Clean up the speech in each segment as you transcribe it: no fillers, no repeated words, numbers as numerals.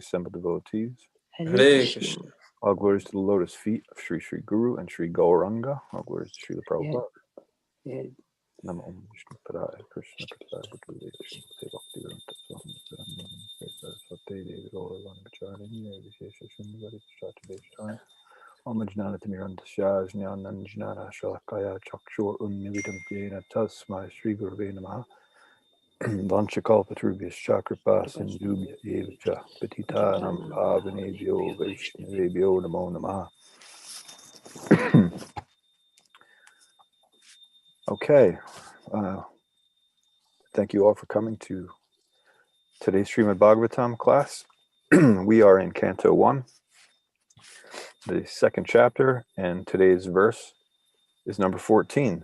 assembled devotees. Hare Krishna. All glories to the lotus feet of Sri Sri Guru and Sri Gauranga. All glories to Srila Prabhupada. Yeah. Namo Om Vishnu Padaya Krishna Prasad Bhakti Bhakti Vedanta Swami Saraswati Devi Gauravan Vicharini Vishesha Shundari Shatadeshtai Om Jnana Timirandasya Jnana Jnana Shalakaya Chakshur Unnivitam Yena Tasmai Sri Gurve Namaha Vanchakalpatrubhyascha Kripa Sindhubhya Evacha Patitanam Pavanebhyo Vaishnavebhyo Namo Namaha. Okay. Thank you all for coming to today's Srimad Bhagavatam class. We are in Canto 1, the second chapter, and today's verse is number 14.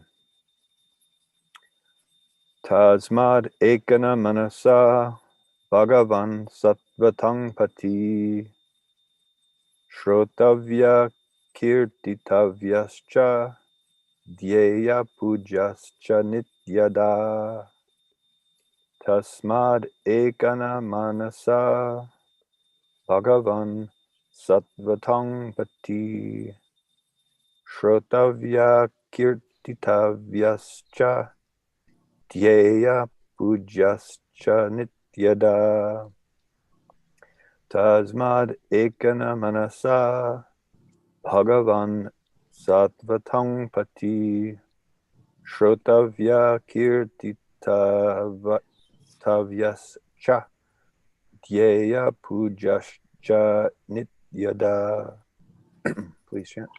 Tasmad ekana manasa bhagavan sattvatang pati shrotavya kirtitavyascha dhyeya pujascha nityada. Tasmad ekana manasa bhagavan sattvatang pati shrotavya kirtitavyascha dhyeya pujascha nityada. Tasmad ekana manasa bhagavan sattvatang pati shrotavya kirtitavyascha dhyeya pujascha nityada. Please chant.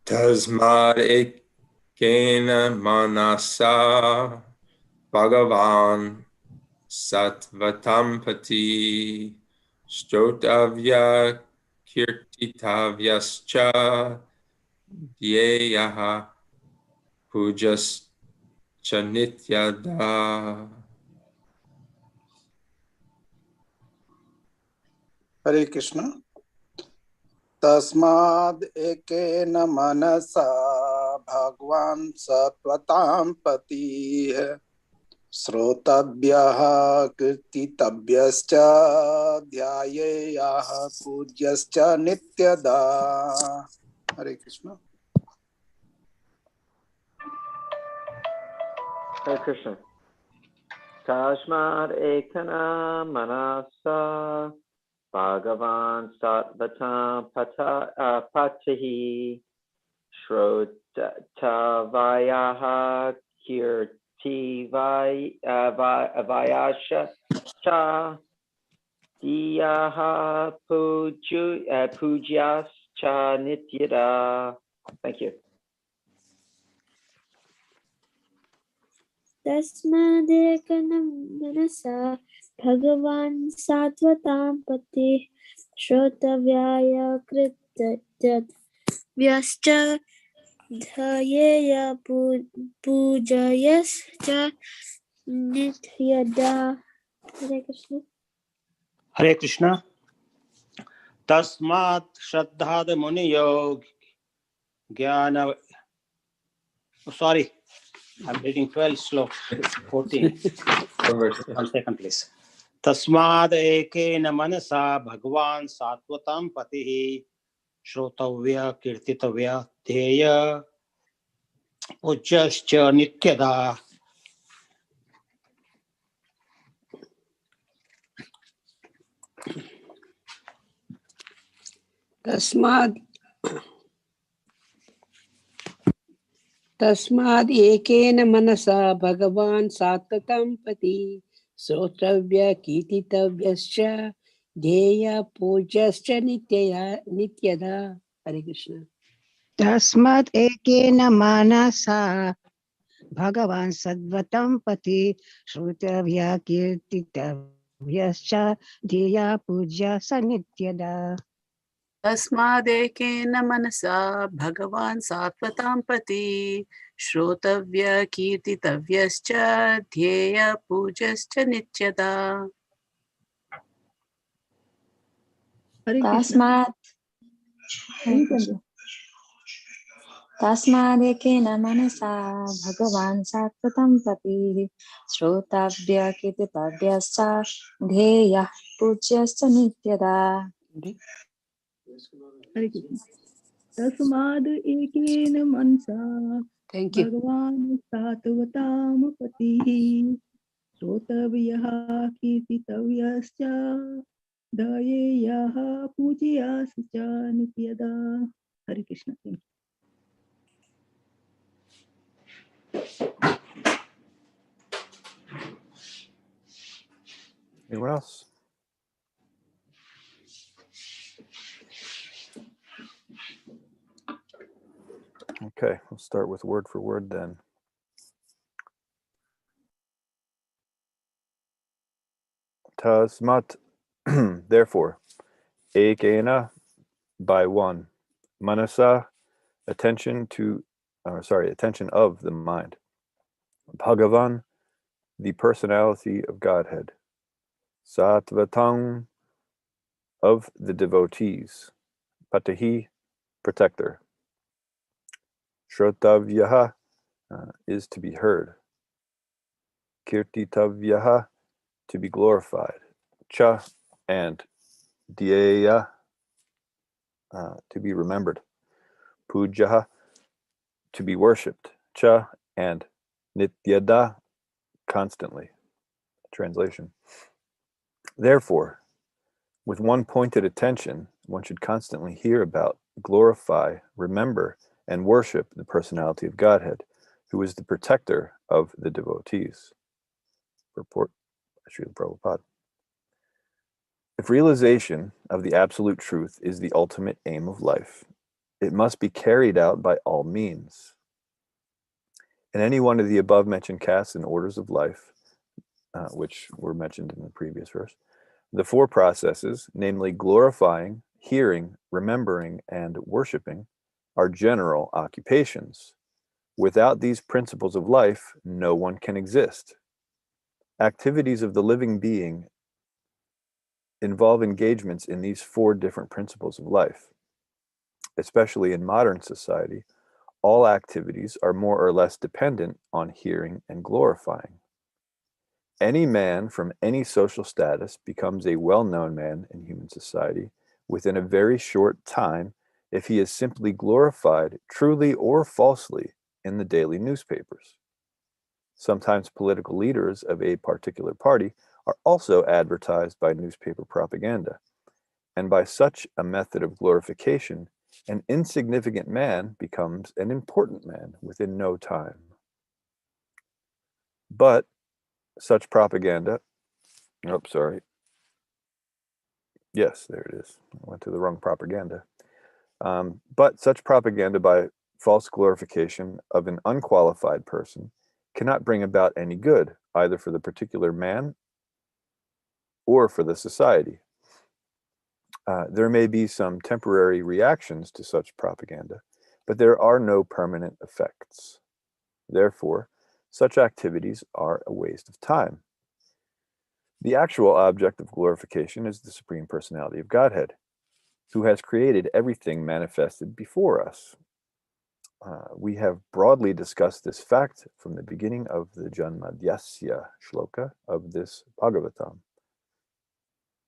Tasmad ekena manasa bhagavan sattvatam pati strotavya kirtitavyascha dhyeyaha pujascha nityada. Hare Krishna. Tasmad ekena manasa bhagwan sattvatam pati srotabhyaha kirtitavyascha dhyayeyaha pujyascha nityada. Hare Krishna. Hare Krishna. Tasmad ekana manasa Bhagavan sattvatam patihi shrotavayaha kirtivayascha cha diyaha pujasyascha nityada. Thank you. Tasmadekana manasa Bhagavan sattvatam pati shrotavyaya kritavyascha dhyeya pujayascha nityada. Hare Krishna. Hare Krishna. Tasmat Shraddhad Muniyo Jnana. Sorry, I'm reading 12 slow. 14. 1 second, please. Tasmad ekena manasa bhagwan sattvatam patihi shrotavya kirtitavya dheya pujyascha nityada. Tasmad ekena manasa bhagavan sattvatam pati sotravya kititavyascha dheya pujascha nityada. Hare Krishna. Tasmad ekena manasa bhagavan sattvatam pati shrutavya kirtitavyascha dheya puja sanityada. Tasmad ekena manasa Bhagavan sattvatam pati shrotavya kirtitavyascha dhyeya pujascha nityada. Hare Krishna. Tasmat तस्मादेकेन मनसा भगवान् सात्वतं प्रति श्रोतव्य कीर्तितव्यश्च ध्येयः पूज्यश्च नित्यदा. Hare Krishna. Tasmad ekin mansa Thank you. Bhagavan satvatam patihi Sotavyaha kirtitavyascha Dayeyaha pujyascha nityada. Hare Krishna. Thank you. Anyone else? Okay, we'll start with word for word then. Tasmat, therefore, ekena, by one, manasa, attention of the mind, Bhagavan, the personality of Godhead, Satvatang, of the devotees, Patahi, protector, Shrotavyaha, is to be heard, Kirtitavyaha, to be glorified, Cha, and Dhyeya, to be remembered, Pujaha, to be worshipped, Cha, and Nityada, constantly. Translation. Therefore, with one pointed attention, one should constantly hear about, glorify, remember, and worship the personality of Godhead, who is the protector of the devotees. Report by Srila Prabhupada. If realization of the absolute truth is the ultimate aim of life, it must be carried out by all means. In any one of the above mentioned castes and orders of life, which were mentioned in the previous verse, the four processes, namely glorifying, hearing, remembering, and worshiping, are general occupations. Without these principles of life, no one can exist. Activities of the living being involve engagements in these four different principles of life. Especially in modern society, all activities are more or less dependent on hearing and glorifying. Any man from any social status becomes a well-known man in human society within a very short time if he is simply glorified, truly or falsely, in the daily newspapers. Sometimes political leaders of a particular party are also advertised by newspaper propaganda, and by such a method of glorification, an insignificant man becomes an important man within no time. But such propaganda, yes, there it is. I went to the wrong propaganda. But such propaganda by false glorification of an unqualified person cannot bring about any good, either for the particular man or for the society. There may be some temporary reactions to such propaganda, but there are no permanent effects. Therefore, such activities are a waste of time. The actual object of glorification is the Supreme Personality of Godhead, who has created everything manifested before us. We have broadly discussed this fact from the beginning of the Janmadhyasya shloka of this Bhagavatam.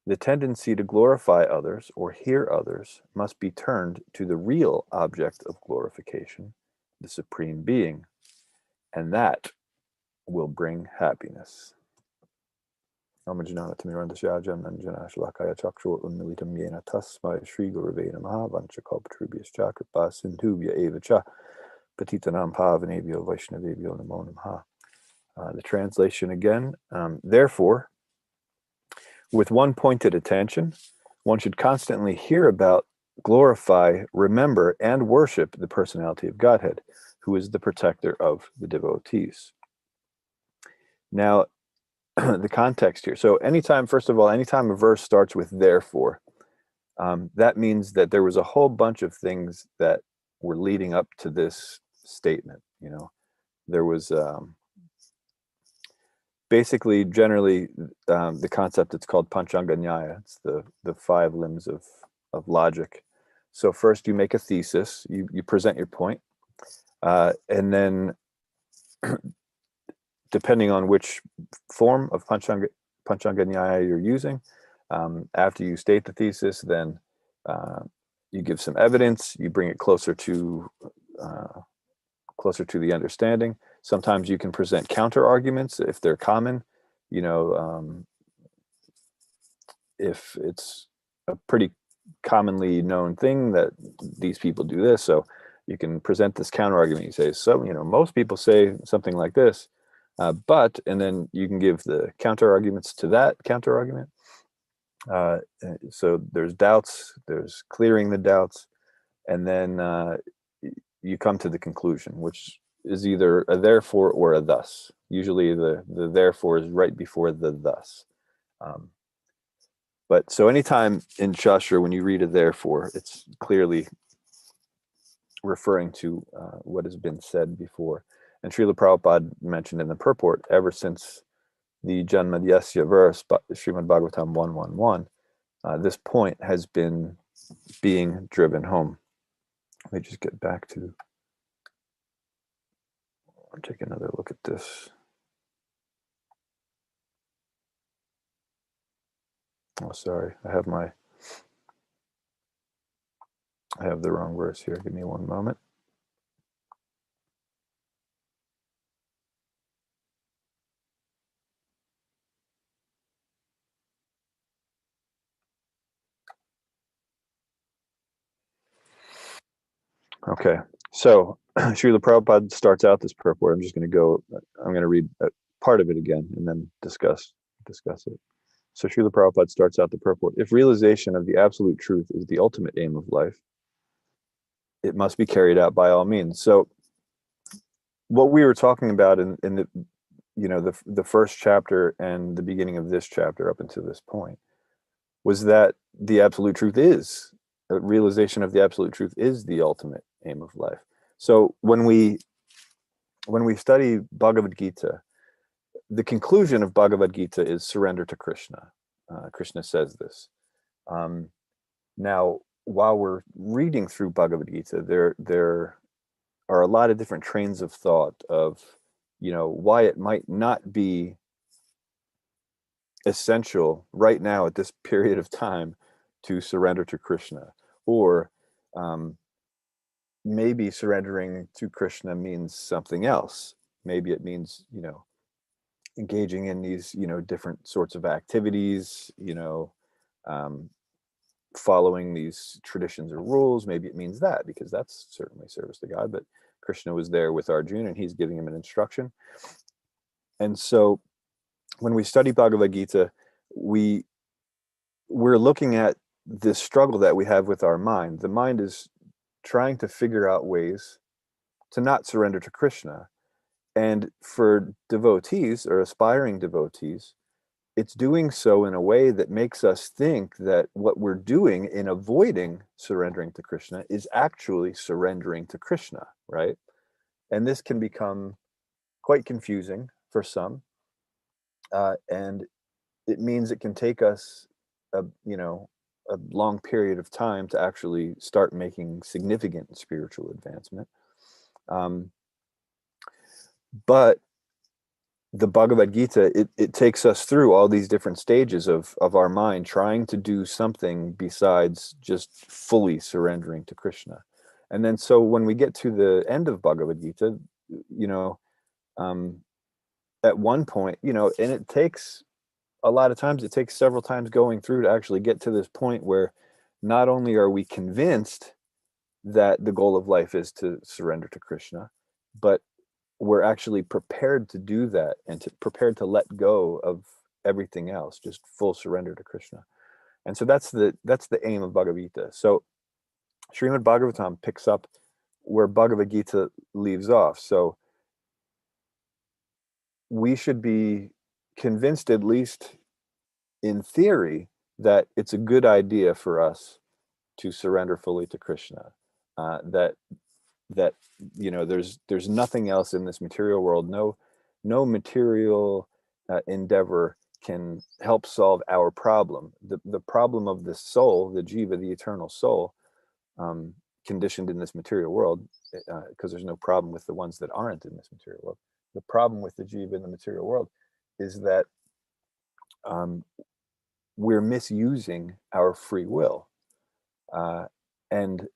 The tendency to glorify others or hear others must be turned to the real object of glorification, the Supreme Being, and that will bring happiness. Namajnana Tamirandasyaja Nanjana Shlakaya Chakshur Unmilitam Yena Tasmai Shri Gurave Namaha Vanchakalpatrubhyas Chakripa Sindhubhya Eva Cha Patitanam Pavanebhyo Vaishnavebhyo Namo Namaha. The translation again. Therefore, with one pointed attention, one should constantly hear about, glorify, remember, and worship the personality of Godhead, who is the protector of the devotees. Now, the context here. So anytime a verse starts with therefore, that means that there was a whole bunch of things that were leading up to this statement. There was basically, generally, the concept, it's called Panchanganya. It's the five limbs of logic. So first you make a thesis, you present your point, And then depending on which form of Panchanganya you're using, after you state the thesis, then you give some evidence, you bring it closer to the understanding. Sometimes you can present counter arguments if they're common, if it's a pretty commonly known thing that these people do this, so you can present this counter argument. You say, so most people say something like this, but, and then you can give the counter arguments to that counter argument. So there's doubts, there's clearing the doubts, and then you come to the conclusion, which is either a therefore or a thus. Usually the therefore is right before the thus. But so anytime in Shastra, when you read a therefore, it's clearly referring to what has been said before. And Srila Prabhupada mentioned in the purport, ever since the Janmadhyasya verse, Srimad Bhagavatam 111, this point has been being driven home. Let me just get back to, I'll take another look at this. Oh, sorry, I have the wrong verse here. Give me one moment. Okay, so Srila Prabhupada starts out this purport. I'm going to read part of it again and then discuss it. So Srila Prabhupada starts out the purport. If realization of the absolute truth is the ultimate aim of life, it must be carried out by all means. So what we were talking about in the first chapter and the beginning of this chapter up until this point was that the absolute truth is, realization of the absolute truth is the ultimate aim of life. So when we study Bhagavad-Gita, the conclusion of Bhagavad-Gita is surrender to Krishna. Krishna says this. Now, while we're reading through Bhagavad-Gita, there are a lot of different trains of thought of, why it might not be essential right now at this period of time to surrender to Krishna, or maybe surrendering to Krishna means something else. Maybe it means, engaging in these, different sorts of activities, following these traditions or rules. Maybe it means that, because that's certainly service to God, but Krishna was there with Arjuna and he's giving him an instruction. And so when we study Bhagavad Gita, we're looking at this struggle that we have with our mind. The mind is trying to figure out ways to not surrender to Krishna. And for devotees or aspiring devotees, it's doing so in a way that makes us think that what we're doing in avoiding surrendering to Krishna is actually surrendering to Krishna, right? And this can become quite confusing for some. And it means it can take us a long period of time to actually start making significant spiritual advancement. But the Bhagavad Gita, it takes us through all these different stages of our mind trying to do something besides just fully surrendering to Krishna. And then so when we get to the end of Bhagavad Gita, at one point, and it takes a lot of times, it takes several times going through to actually get to this point where not only are we convinced that the goal of life is to surrender to Krishna, but we're actually prepared to do that and prepared to let go of everything else, just full surrender to Krishna. And so that's the aim of Bhagavad Gita. So Srimad Bhagavatam picks up where Bhagavad Gita leaves off. So we should be convinced, at least in theory, that it's a good idea for us to surrender fully to Krishna. That there's nothing else in this material world. No material endeavor can help solve our problem. The problem of the soul, the jiva, the eternal soul, conditioned in this material world, because there's no problem with the ones that aren't in this material world. The problem with the jiva in the material world is that we're misusing our free will. And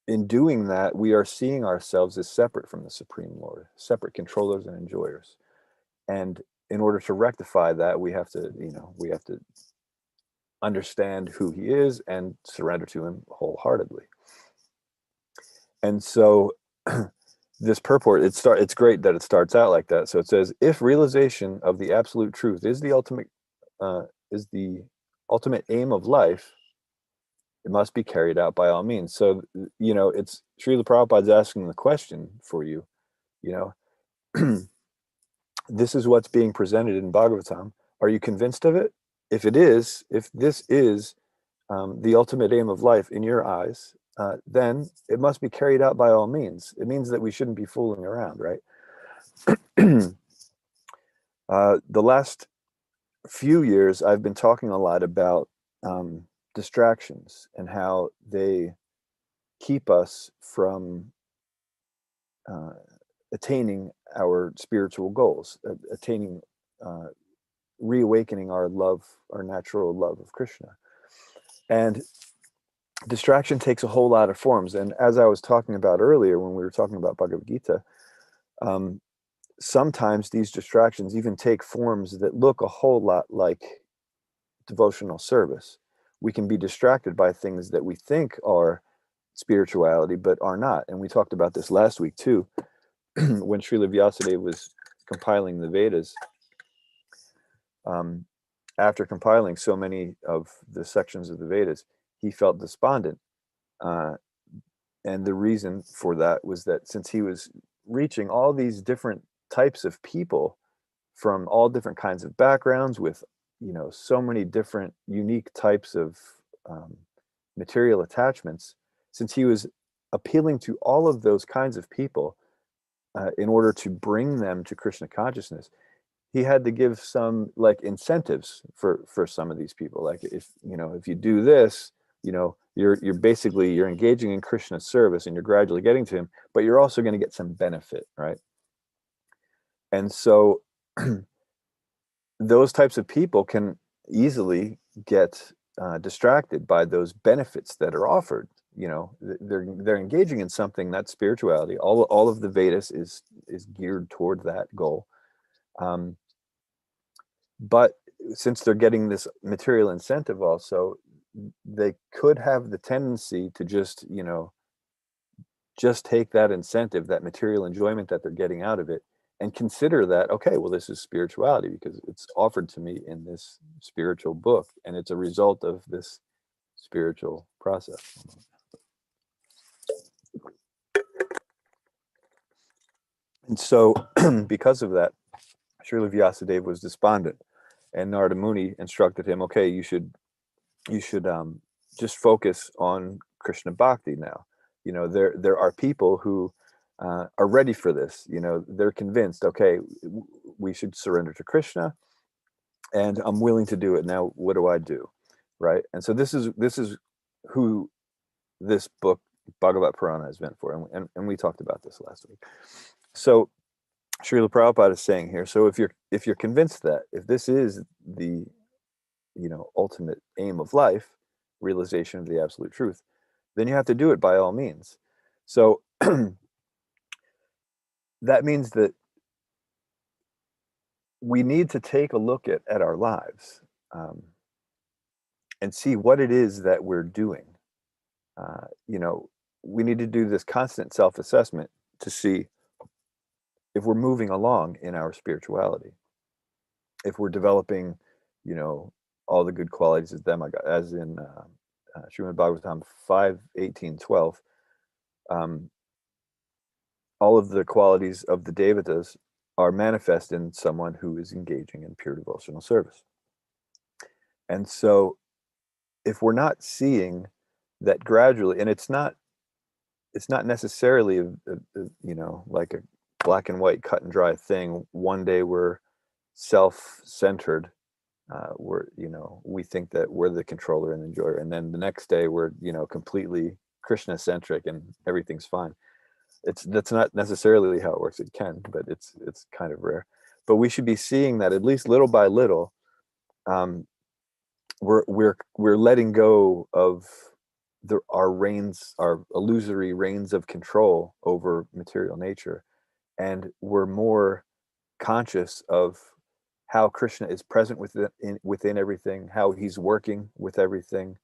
in doing that, we are seeing ourselves as separate from the Supreme Lord, separate controllers and enjoyers. And in order to rectify that, we have to understand who he is and surrender to him wholeheartedly. And so this purport, it's great that it starts out like that. So it says, if realization of the absolute truth is the ultimate aim of life, it must be carried out by all means. So, it's Srila Prabhupada's asking the question for you, this is what's being presented in Bhagavatam. Are you convinced of it? If this is the ultimate aim of life in your eyes, then it must be carried out by all means. It means that we shouldn't be fooling around, right? The last few years, I've been talking a lot about distractions and how they keep us from attaining our spiritual goals, reawakening our natural love of Krishna. And distraction takes a whole lot of forms. And as I was talking about earlier, when we were talking about Bhagavad-Gita, sometimes these distractions even take forms that look a whole lot like devotional service. We can be distracted by things that we think are spirituality, but are not. And we talked about this last week too, when Srila Vyasadeva was compiling the Vedas. After compiling so many of the sections of the Vedas, he felt despondent. And the reason for that was that since he was reaching all these different types of people from all different kinds of backgrounds with, so many different unique types of material attachments, since he was appealing to all of those kinds of people in order to bring them to Krishna consciousness, he had to give some incentives for some of these people. Like if you do this, you're engaging in Krishna's service and you're gradually getting to him, but you're also going to get some benefit, right? And so those types of people can easily get distracted by those benefits that are offered. They're engaging in something that's spirituality. All of the Vedas is geared toward that goal. But since they're getting this material incentive also, they could have the tendency to just take that incentive, that material enjoyment that they're getting out of it, and consider that, okay, well, this is spirituality because it's offered to me in this spiritual book, and it's a result of this spiritual process. And so because of that, Srila Vyasadeva was despondent, and Narada Muni instructed him, okay, you should just focus on Krishna Bhakti now. There are people who are ready for this. They're convinced, okay, we should surrender to Krishna, and I'm willing to do it. Now, what do I do? Right? And so this is who this book, Bhagavat Purana, is meant for. And we talked about this last week. So Srila Prabhupada is saying here, so if you're convinced that if this is the ultimate aim of life, realization of the absolute truth, then you have to do it by all means. So that means that we need to take a look at our lives and see what it is that we're doing. We need to do this constant self-assessment to see if we're moving along in our spirituality, if we're developing, all the good qualities of them, as in Srimad Bhagavatam 5:18-12. All of the qualities of the Devatas are manifest in someone who is engaging in pure devotional service. And so if we're not seeing that gradually, and it's not necessarily like a black and white cut and dry thing. One day we're self-centered, we think that we're the controller and enjoyer, and then the next day we're completely Krishna centric and everything's fine. That's not necessarily how it works. It can, but it's kind of rare. But we should be seeing that at least little by little, we're letting go of our illusory reins of control over material nature, and we're more conscious of how Krishna is present within everything, how he's working with everything.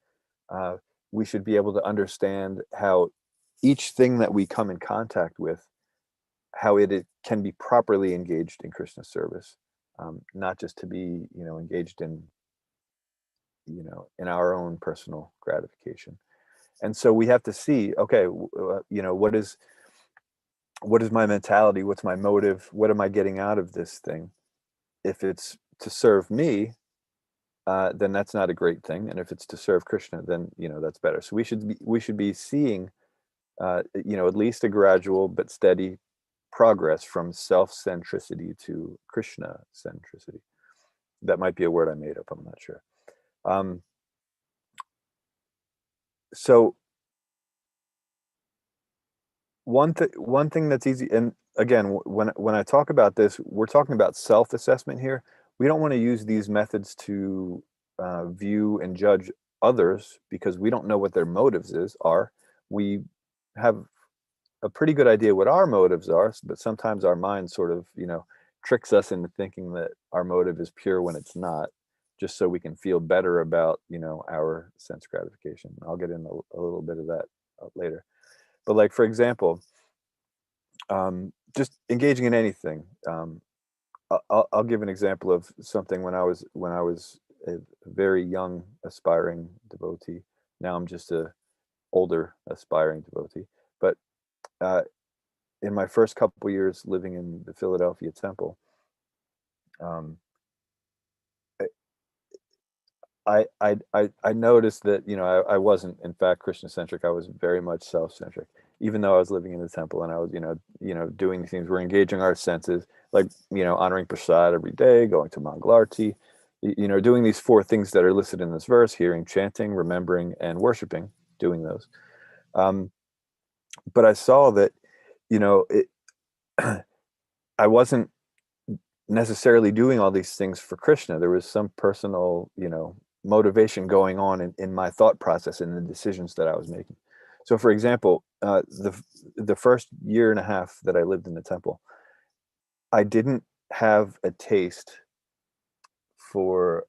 We should be able to understand how each thing that we come in contact with, how it can be properly engaged in Krishna's service, not just to be, engaged in, in our own personal gratification. And so we have to see, okay, what is my mentality? What's my motive? What am I getting out of this thing? If it's to serve me, then that's not a great thing. And if it's to serve Krishna, then, that's better. So we should be seeing, at least a gradual but steady progress from self-centricity to Krishna centricity. That might be a word I made up. I'm not sure. So one thing that's easy, and again, when I talk about this, we're talking about self-assessment here. We don't want to use these methods to view and judge others, because we don't know what their motives are. We have a pretty good idea what our motives are, but sometimes our mind sort of, tricks us into thinking that our motive is pure when it's not, just so we can feel better about, our sense gratification. I'll get into a little bit of that later. But like, for example, just engaging in anything. I'll give an example of something when I was a very young aspiring devotee. Now I'm just a older aspiring devotee. But in my first couple years living in the Philadelphia temple, I noticed that, I wasn't in fact Krishna centric. I was very much self-centric, even though I was living in the temple and I was, doing these things. We're engaging our senses, like, honoring prasad every day, going to Mangalarti, doing these 4 things that are listed in this verse: hearing, chanting, remembering, and worshiping, doing those. But I saw that, I wasn't necessarily doing all these things for Krishna. There was some personal, motivation going on in my thought process and the decisions that I was making. So, for example, the first year and a half that I lived in the temple, I didn't have a taste for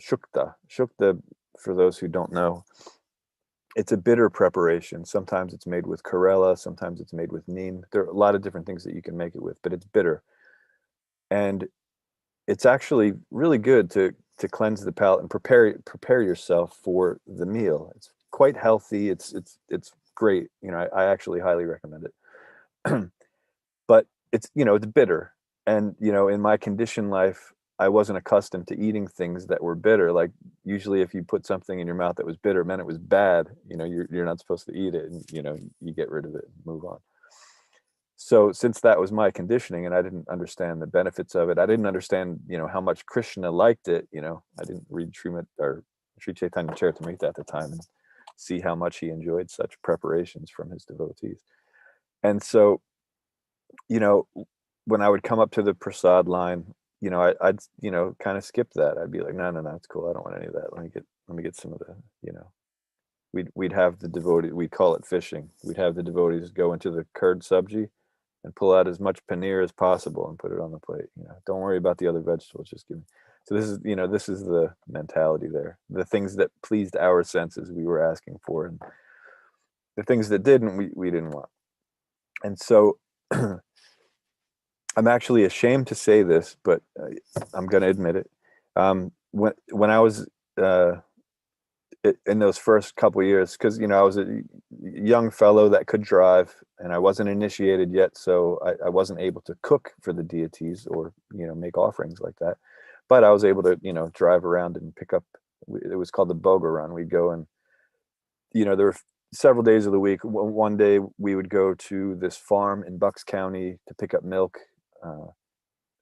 shukta. Shukta, for those who don't know, it's a bitter preparation. Sometimes it's made with Karela, sometimes it's made with neem. There are a lot of different things that you can make it with, but it's bitter. And it's actually really good to cleanse the palate and prepare yourself for the meal. It's quite healthy. It's great. I actually highly recommend it. But it's bitter. And, in my conditioned life, I wasn't accustomed to eating things that were bitter. Like, usually if you put something in your mouth that was bitter, meant it was bad. You're not supposed to eat it, and, you get rid of it and move on. So since that was my conditioning and I didn't understand the benefits of it, I didn't understand, how much Krishna liked it. I didn't read Srimad or Sri Chaitanya Charitamrita at the time and see how much he enjoyed such preparations from his devotees. And so, when I would come up to the prasad line, I'd kind of skip that. I'd be like, no, it's cool. I don't want any of that. Let me get some of the, we'd have the devotee, we'd call it fishing. We'd have the devotees go into the curd sabji and pull out as much paneer as possible and put it on the plate. Don't worry about the other vegetables, just give me. So this is the mentality there. The things that pleased our senses we were asking for, and the things that didn't, we didn't want. And so I'm actually ashamed to say this, but I'm going to admit it. When I was in those first couple of years, because I was a young fellow that could drive, and I wasn't initiated yet, so I wasn't able to cook for the deities or make offerings like that. But I was able to drive around and pick up. It was called the Boga Run. We'd go and there were several days of the week. One day we would go to this farm in Bucks County to pick up milk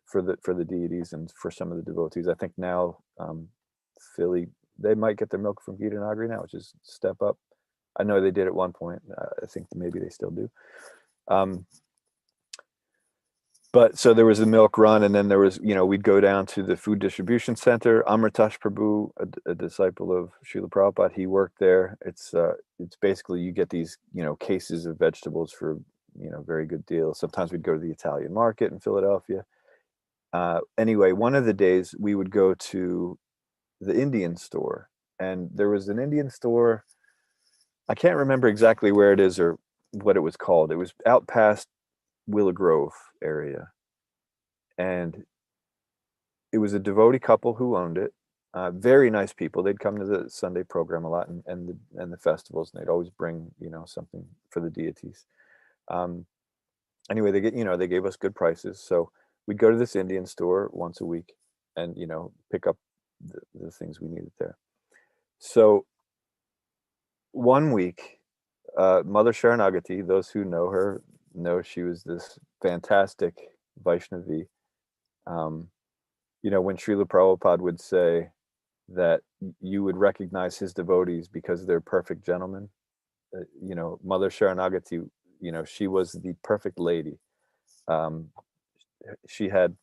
for the deities and for some of the devotees. I think now Philly, they might get their milk from Gita Nagari now, which is step up. I know they did at one point. I think maybe they still do. But so there was a milk run, and then there was, we'd go down to the food distribution center. Amritash Prabhu, a disciple of Srila Prabhupada, he worked there. It's basically, you get these, cases of vegetables for, very good deals. Sometimes we'd go to the Italian market in Philadelphia. Anyway, one of the days we would go to the Indian store, and there was an Indian store. I can't remember exactly where it is or what it was called. It was out past Willow Grove area, and it was a devotee couple who owned it. Very nice people. They'd come to the Sunday program a lot, and the festivals, and they'd always bring something for the deities. Anyway, they gave us good prices, so we'd go to this Indian store once a week and pick up the things we needed there. So one week, Mother Sharanagati, those who know her know she was this fantastic Vaishnavi. When Srila Prabhupada would say that you would recognize his devotees because they're perfect gentlemen, Mother Sharanagati, she was the perfect lady. She had,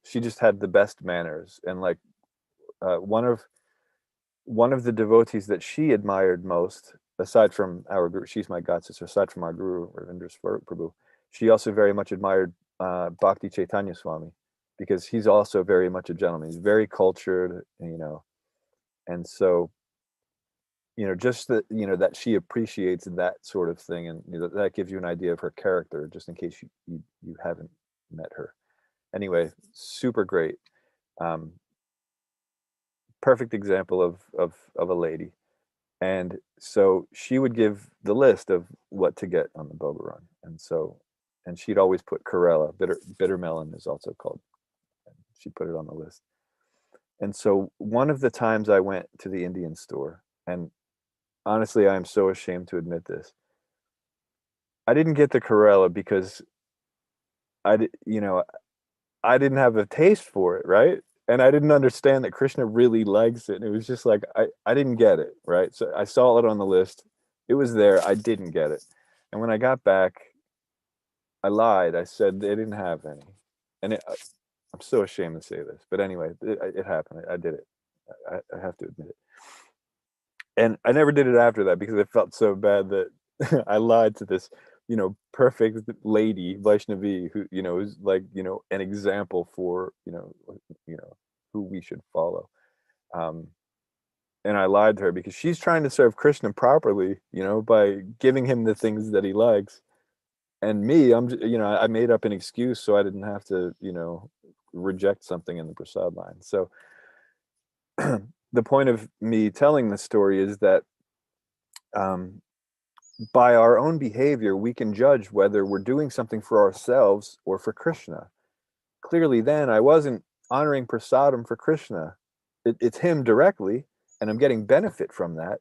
she just had the best manners, and like one of the devotees that she admired most, aside from our guru, she's my god sister, aside from our guru Ravindra Prabhu, she also very much admired Bhakti Chaitanya Swami, because he's also very much a gentleman. He's very cultured, and so just that that she appreciates that sort of thing, and that gives you an idea of her character, just in case you haven't met her. Anyway, super great. Perfect example of a lady. And so she would give the list of what to get on the boga run, and she'd always put Corella, bitter melon is also called. She put it on the list. And so one of the times I went to the Indian store, and honestly, I am so ashamed to admit this, I didn't get the Corella because I didn't have a taste for it, right? And I didn't understand that Krishna really likes it. And it was just like, I didn't get it, right? So I saw it on the list. It was there. I didn't get it. And when I got back, I lied. I said they didn't have any. And I'm so ashamed to say this. But anyway, it happened. I did it. I have to admit it. And I never did it after that because I felt so bad that I lied to this, perfect lady, Vaishnavi, who, is like, an example for, who we should follow. And I lied to her because she's trying to serve Krishna properly, by giving him the things that he likes. And me, I made up an excuse so I didn't have to, reject something in the prasad line. So the point of me telling this story is that by our own behavior, we can judge whether we're doing something for ourselves or for Krishna. Clearly then, I wasn't honoring prasadam for Krishna. It's him directly, and I'm getting benefit from that.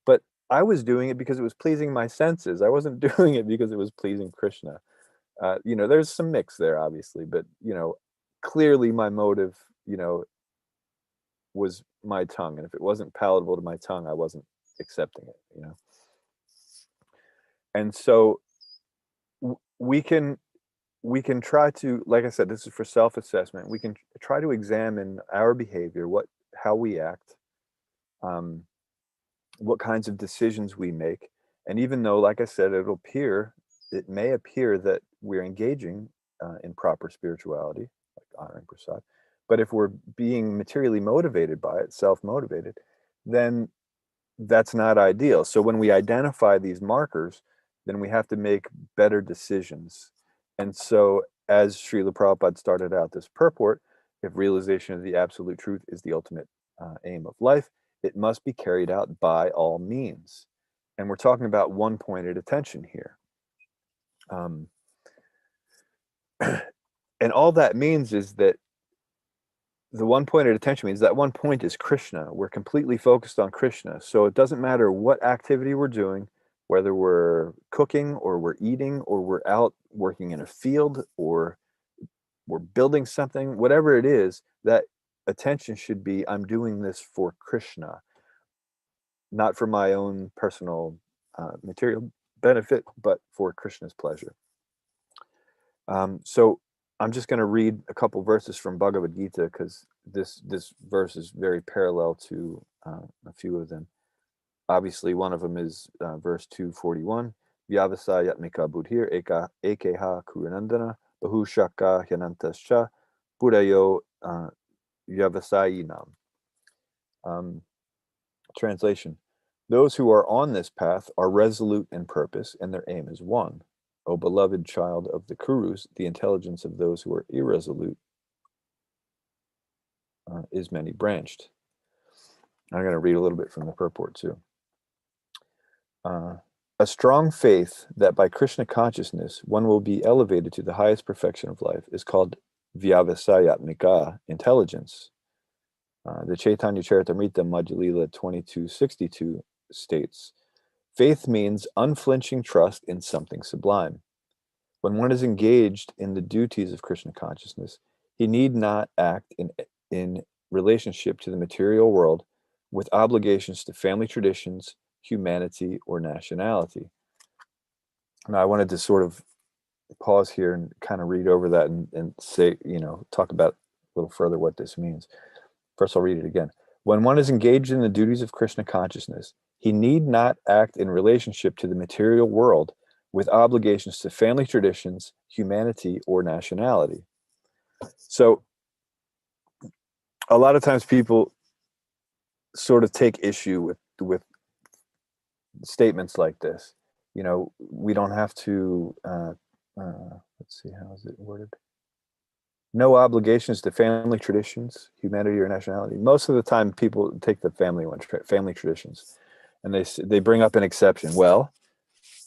But I was doing it because it was pleasing my senses. I wasn't doing it because it was pleasing Krishna. There's some mix there, obviously, but, clearly my motive, was my tongue. And if it wasn't palatable to my tongue, I wasn't accepting it, And so we can try to, like I said, this is for self-assessment. We can try to examine our behavior, how we act, what kinds of decisions we make. And even though, like I said, it may appear that we're engaging in proper spirituality, like honoring prasad, but if we're being materially motivated by it, self-motivated, then that's not ideal. So when we identify these markers, then we have to make better decisions. And so as Srila Prabhupada started out this purport, if realization of the absolute truth is the ultimate aim of life, it must be carried out by all means. And we're talking about one-pointed attention here. And all that means is that the one-pointed attention means that one point is Krishna. We're completely focused on Krishna. So it doesn't matter what activity we're doing, whether we're cooking or we're eating or we're out working in a field or we're building something, whatever it is, that attention should be, I'm doing this for Krishna, not for my own personal material benefit, but for Krishna's pleasure. So I'm just going to read a couple verses from Bhagavad-Gita, because this verse is very parallel to a few of them. Obviously, one of them is verse 241. Vyavasa yatmika buddhir ekeha kuranandana bahu shaka hyanantascha buddhayo vyavasayinam. Translation: those who are on this path are resolute in purpose, and their aim is one. O beloved child of the Kurus, the intelligence of those who are irresolute is many-branched. I'm going to read a little bit from the purport too. A strong faith that by Krishna consciousness one will be elevated to the highest perfection of life is called vyavasayatmika, intelligence. The Chaitanya Charitamrita Madhya Lila 2262 states, faith means unflinching trust in something sublime. When one is engaged in the duties of Krishna consciousness, he need not act in relationship to the material world with obligations to family traditions, humanity, or nationality. Now, I wanted to sort of pause here and kind of read over that and say, talk about a little further what this means. First, I'll read it again. When one is engaged in the duties of Krishna consciousness, he need not act in relationship to the material world with obligations to family traditions, humanity, or nationality. So a lot of times people sort of take issue with statements like this. We don't have to, let's see, how is it worded? No obligations to family traditions, humanity, or nationality. Most of the time people take the family traditions, and they bring up an exception. Well,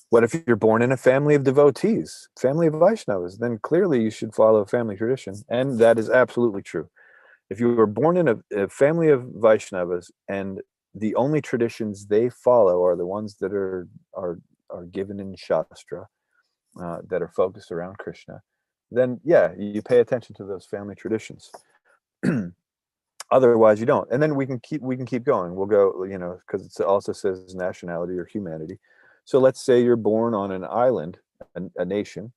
what if you're born in a family of devotees, family of Vaishnavas? Then clearly you should follow family tradition, and that is absolutely true. If you were born in a family of Vaishnavas and the only traditions they follow are the ones that are given in Shastra, that are focused around Krishna, then yeah, you pay attention to those family traditions. Otherwise, you don't. And then we can keep going. We'll go, because it also says nationality or humanity. So let's say you're born on an island, a nation,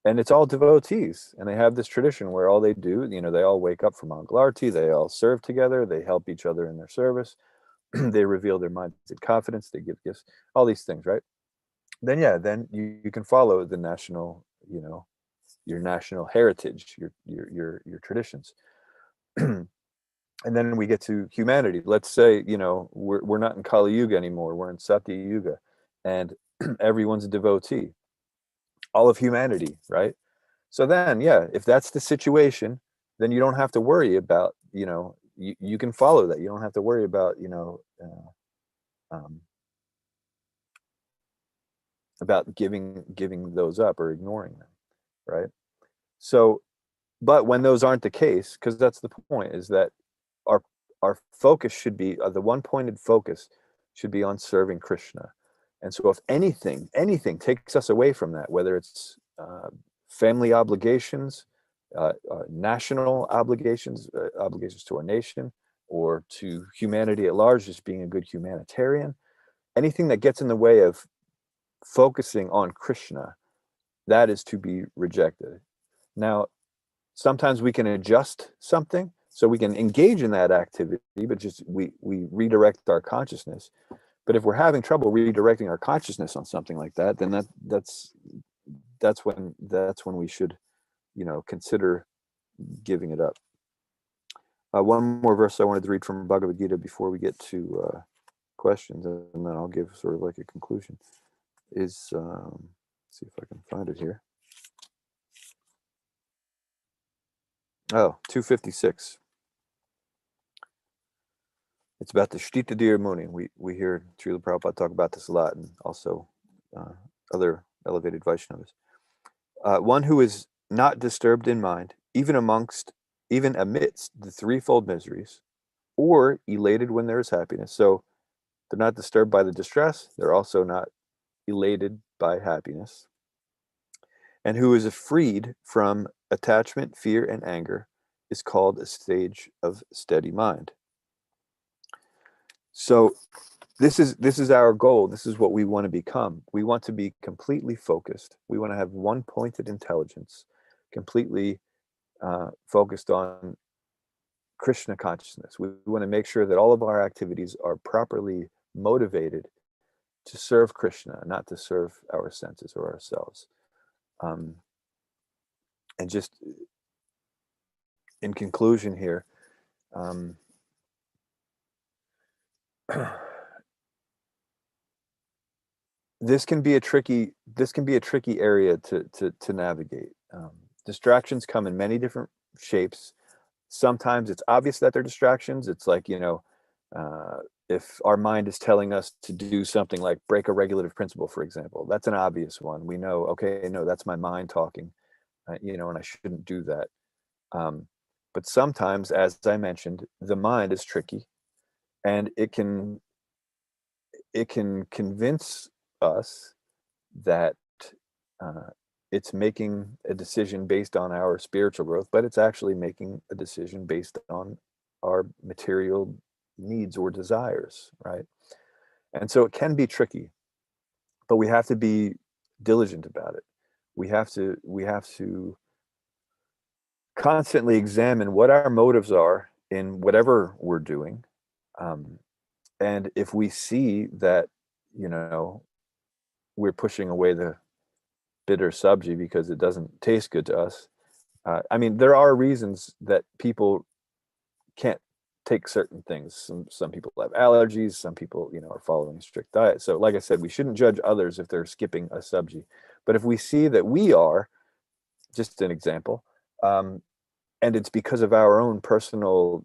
and it's all devotees, and they have this tradition where all they do, they all wake up for Mangalarti, they all serve together, they help each other in their service, they reveal their minded confidence, they give gifts, all these things, right? Then yeah, then you can follow the national, your national heritage, your traditions. And then we get to humanity. Let's say, we're not in Kali Yuga anymore, we're in Satya Yuga, and everyone's a devotee, all of humanity, right? So then, yeah, if that's the situation, then you don't have to worry about, you can follow that. You don't have to worry about, about giving those up or ignoring them, right? So, but when those aren't the case, because that's the point, is that our focus should be, the one-pointed focus should be on serving Krishna. And so if anything takes us away from that, whether it's family obligations, national obligations, obligations to our nation, or to humanity at large, just being a good humanitarian, anything that gets in the way of focusing on Krishna, that is to be rejected. Now, sometimes we can adjust something, so we can engage in that activity, but just we redirect our consciousness. But if we're having trouble redirecting our consciousness on something like that, then that's when we should, consider giving it up. One more verse I wanted to read from Bhagavad-Gita before we get to questions, and then I'll give sort of like a conclusion. Is let's see if I can find it here. Oh, 256. It's about the Shtitadir Muni. We hear Srila Prabhupada talk about this a lot, and also other elevated Vaishnavas. One who is not disturbed in mind, even amidst the threefold miseries, or elated when there is happiness. So they're not disturbed by the distress, they're also not elated by happiness. And who is freed from attachment, fear, and anger is called a stage of steady mind. So this is our goal. This is what we want to become. We want to be completely focused. We want to have one pointed intelligence, completely focused on Krishna consciousness. We want to make sure that all of our activities are properly motivated to serve Krishna, not to serve our senses or ourselves. And just in conclusion here, this can be a tricky area to navigate. Distractions come in many different shapes. Sometimes it's obvious that they're distractions. It's like, if our mind is telling us to do something like break a regulative principle, for example, that's an obvious one. We know, okay, no, that's my mind talking, and I shouldn't do that. But sometimes, as I mentioned, the mind is tricky, and it can convince us that it's making a decision based on our spiritual growth, but it's actually making a decision based on our material needs or desires, right? And so it can be tricky, but we have to be diligent about it. We have to constantly examine what our motives are in whatever we're doing. And if we see that, we're pushing away the bitter sabji because it doesn't taste good to us. There are reasons that people can't take certain things. Some people have allergies. Some people, are following a strict diet. So like I said, we shouldn't judge others if they're skipping a sabji. But if we see that we are, just an example, and it's because of our own personal,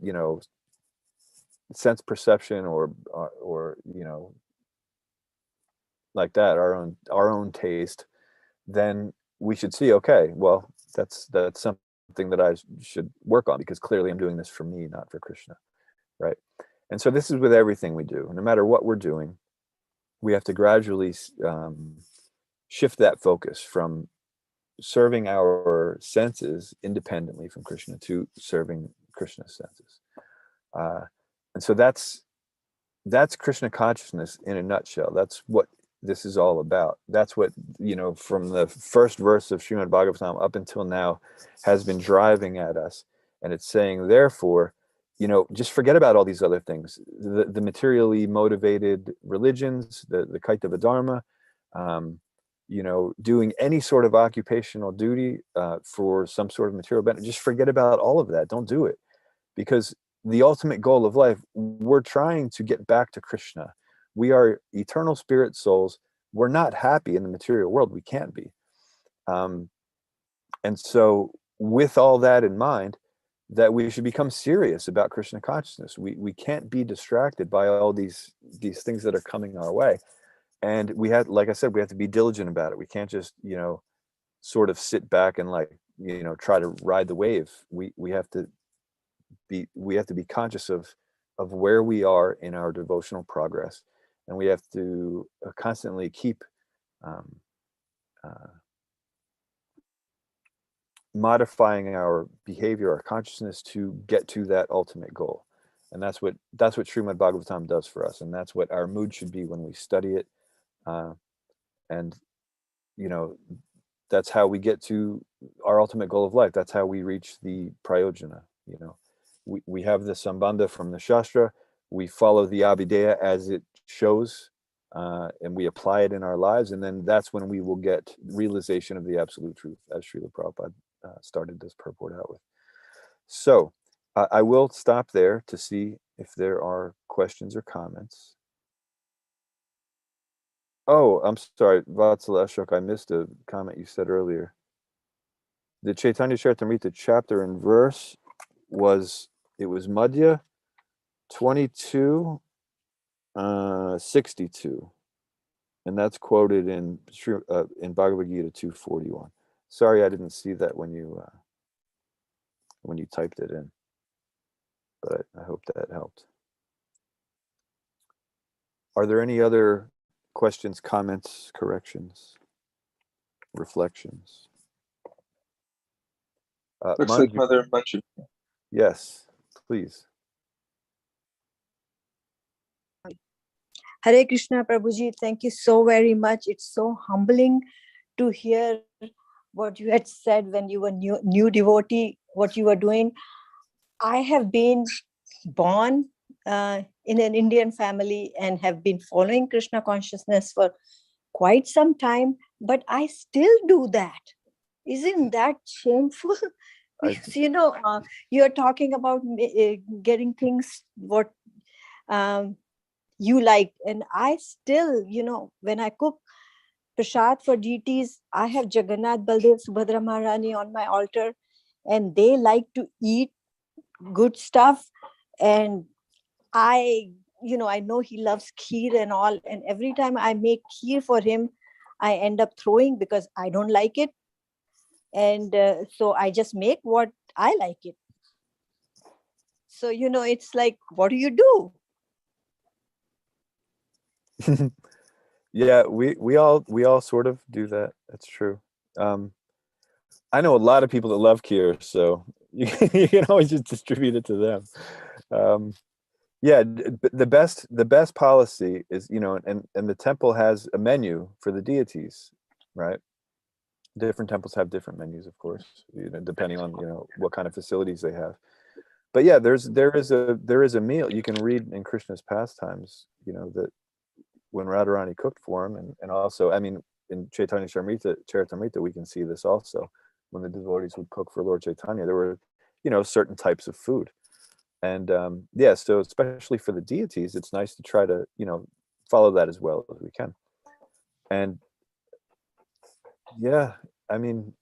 sense perception or like that, our own taste, then we should see, okay, well, that's something that I should work on, because clearly I'm doing this for me, not for Krishna, right? And so this is with everything we do. No matter what we're doing, we have to gradually shift that focus from serving our senses independently from Krishna to serving Krishna's senses. And so that's Krishna consciousness in a nutshell. That's what this is all about. That's what, from the first verse of Srimad Bhagavatam up until now has been driving at us. And it's saying, therefore, just forget about all these other things. The materially motivated religions, the Kaitava Dharma, doing any sort of occupational duty for some sort of material benefit. Just forget about all of that. Don't do it. Because the ultimate goal of life, we're trying to get back to Krishna. We are eternal spirit souls. We're not happy in the material world. We can't be. And so with all that in mind, that we should become serious about Krishna consciousness. We can't be distracted by all these things that are coming our way. And we have, like I said, we have to be diligent about it. We can't just, sort of sit back and try to ride the wave. We have to be conscious of where we are in our devotional progress, and we have to constantly keep modifying our behavior, our consciousness, to get to that ultimate goal. And that's what Srimad Bhagavatam does for us, and that's what our mood should be when we study it. And that's how we get to our ultimate goal of life. That's how we reach the prayojana. We have the sambandha from the Shastra. We follow the Abhideya as it shows, and we apply it in our lives. And then that's when we will get realization of the absolute truth, as Srila Prabhupada started this purport out with. So I will stop there to see if there are questions or comments. Oh, I'm sorry, Vatsala Ashok, I missed a comment you said earlier. The Chaitanya Charitamrita chapter and verse was Madhya 22, 62, and that's quoted in Bhagavad-Gita 241. Sorry, I didn't see that when you typed it in, but I hope that helped. Are there any other questions, comments, corrections, reflections? Looks like Mother Manju. Yes, please. Hare Krishna, Prabhuji. Thank you so very much. It's so humbling to hear what you had said when you were new devotee, what you were doing. I have been born in an Indian family and have been following Krishna consciousness for quite some time, but I still do that. Isn't that shameful? Because, you're talking about getting things what you like. And I still, when I cook prasad for deities, I have Jagannath, Baldev, Subhadra Maharani on my altar, and they like to eat good stuff. And I know he loves kheer and all. And every time I make kheer for him, I end up throwing because I don't like it. And so I just make what I like it. So, it's like, what do you do? Yeah, we all sort of do that. That's true. I know a lot of people that love kheer, so you can always just distribute it to them. Yeah, the best policy is, and the temple has a menu for the deities, right? Different temples have different menus, of course, depending on what kind of facilities they have. But yeah, there is a meal you can read in Krishna's pastimes, that when Radharani cooked for him, and also, I mean, in Chaitanya Charitamrita, we can see this also. When the devotees would cook for Lord Chaitanya, there were, certain types of food. And yeah, so especially for the deities, it's nice to try to, follow that as well as we can. And yeah, I mean,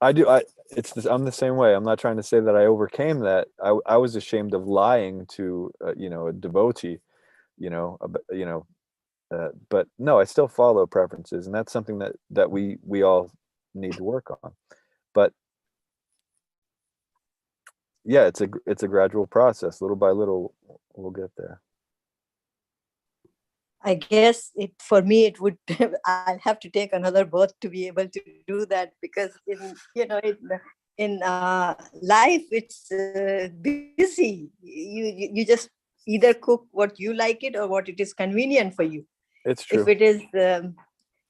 I'm the same way. I'm not trying to say that I overcame that. I was ashamed of lying to, a devotee, but no, I still follow preferences, and that's something that we all need to work on. But yeah, it's a gradual process. Little by little, we'll get there. I guess for me it would I'll have to take another birth to be able to do that, because in life it's busy. You just either cook what you like it or what it is convenient for you. It's true. If it is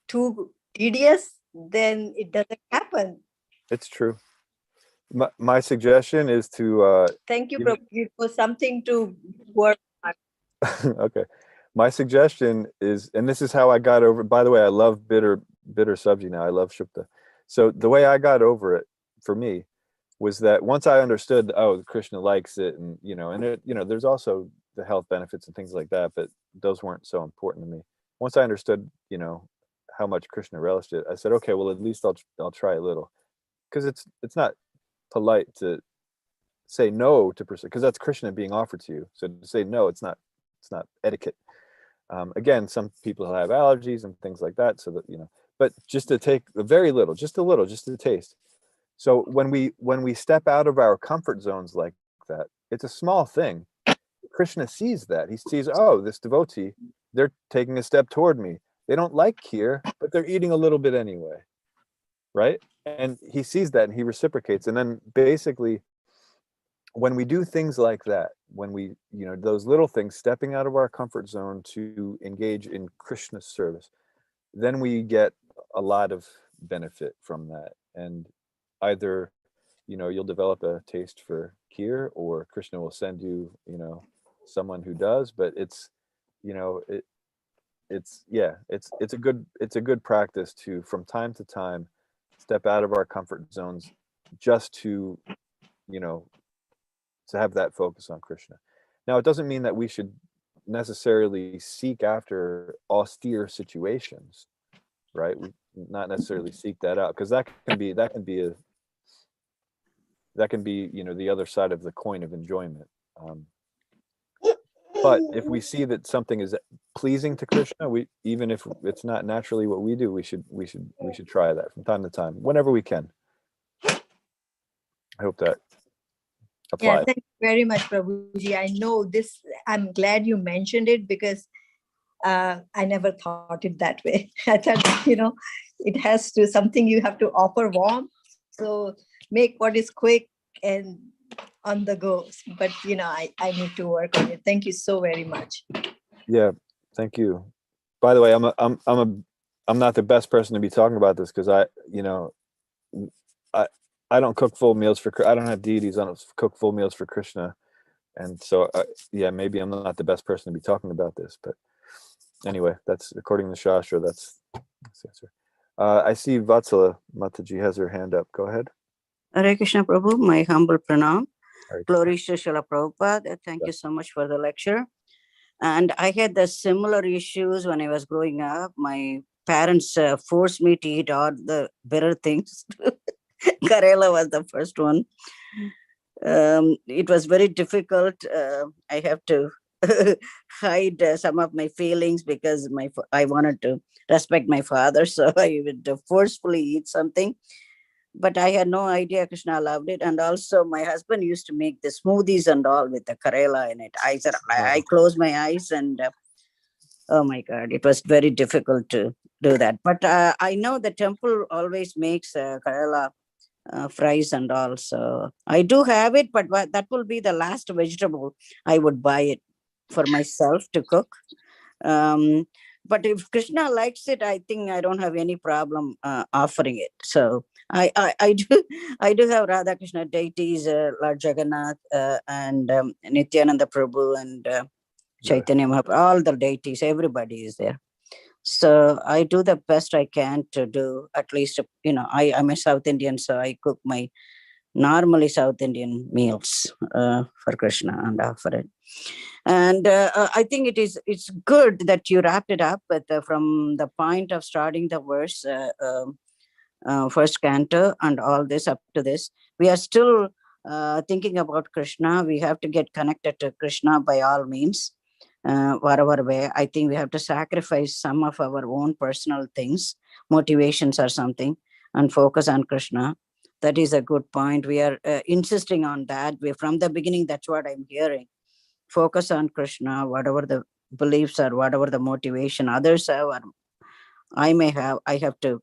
too tedious, then it doesn't happen. It's true. My suggestion is to thank you, Prabhu, for something to work on. Okay. My suggestion is, and this is how I got over, by the way, I love bitter sabji now. I love shukta. So the way I got over it for me was that once I understood, Krishna likes it, and there's also the health benefits and things like that, but those weren't so important to me. Once I understood, how much Krishna relished it, I said, okay, well, at least I'll try a little, because it's not polite to say no to person, because that's Krishna being offered to you. So to say no, it's not etiquette. Again, some people have allergies and things like that, so that but just to take a little, just to taste. So when we step out of our comfort zones like that, it's a small thing. Krishna sees that. He sees, this devotee, they're taking a step toward me. They don't like kheer, but they're eating a little bit anyway, right? And he sees that and he reciprocates. And then basically, when we do things like that, when we, those little things, stepping out of our comfort zone to engage in Krishna's service, then we get a lot of benefit from that. And either, you'll develop a taste for kheer, or Krishna will send you, someone who does. But it's a good practice to, from time to time, step out of our comfort zones, just to have that focus on Krishna. Now, it doesn't mean that we should necessarily seek after austere situations, right? We not necessarily seek that out, because that can be the other side of the coin of enjoyment. But if we see that something is pleasing to Krishna, even if it's not naturally what we do, we should try that from time to time, whenever we can. I hope that applies. Yeah, thank you very much, Prabhuji. I know this. I'm glad you mentioned it, because I never thought it that way. I thought, it has to something you have to offer warm. So make what is quick and on the go. But I need to work on it. Thank you so very much. Yeah, Thank you. By the way, I'm not the best person to be talking about this because I don't cook full meals I don't have deities. I don't cook full meals for Krishna, and so maybe I'm not the best person to be talking about this. But anyway, that's according to Shastra. That's the answer. I see Vatsala Mataji has her hand up. Go ahead. Hare Krishna Prabhu, my humble pranam. Hare Glory to Srila Prabhupada. Thank you so much for the lecture. And I had the similar issues when I was growing up. My parents forced me to eat all the bitter things. Karela was the first one. It was very difficult. I have to hide some of my feelings because I wanted to respect my father. So I would forcefully eat something. But I had no idea Krishna loved it. And also my husband used to make the smoothies and all with the Karela in it. I closed my eyes and oh my God, it was very difficult to do that. But I know the temple always makes Karela fries and all. So I do have it, but that will be the last vegetable I would buy it for myself to cook. But if Krishna likes it, I think I don't have any problem offering it. So I do have Radha Krishna deities, Lord Jagannath and Nityananda Prabhu and Chaitanya Mahaprabhu, all the deities, everybody is there. So I do the best I can to do, at least, I'm a South Indian, so I cook my normally South Indian meals for Krishna and offer it. And I think it's good that you wrapped it up with, from the point of starting the verse, first canto and all this up to this. We are still thinking about Krishna. We have to get connected to Krishna by all means. Whatever way, I think we have to sacrifice some of our own personal things, motivations or something, and focus on Krishna. That is a good point. We are insisting on that. From the beginning, that's what I'm hearing. Focus on Krishna, whatever the beliefs or whatever the motivation others have, or I may have, I have to,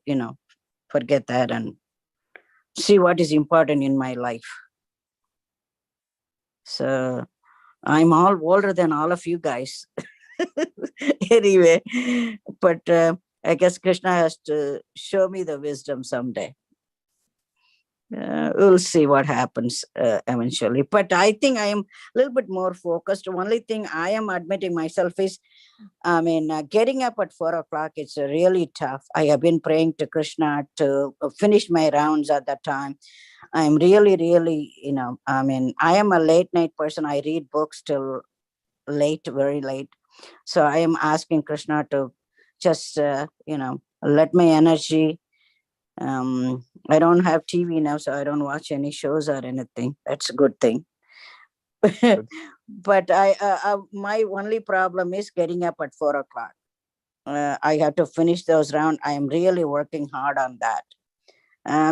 forget that and see what is important in my life. So I'm all older than all of you guys. Anyway, but I guess Krishna has to show me the wisdom someday. We'll see what happens eventually. But I think I am a little bit more focused. The only thing I am admitting myself is, getting up at 4 o'clock, it's really tough. I have been praying to Krishna to finish my rounds at that time. I'm really, really, I am a late night person. I read books till late, very late. So I am asking Krishna to just, let my energy. I don't have TV now, so I don't watch any shows or anything. That's a good thing. But my only problem is getting up at 4 o'clock. I have to finish those rounds. I am really working hard on that.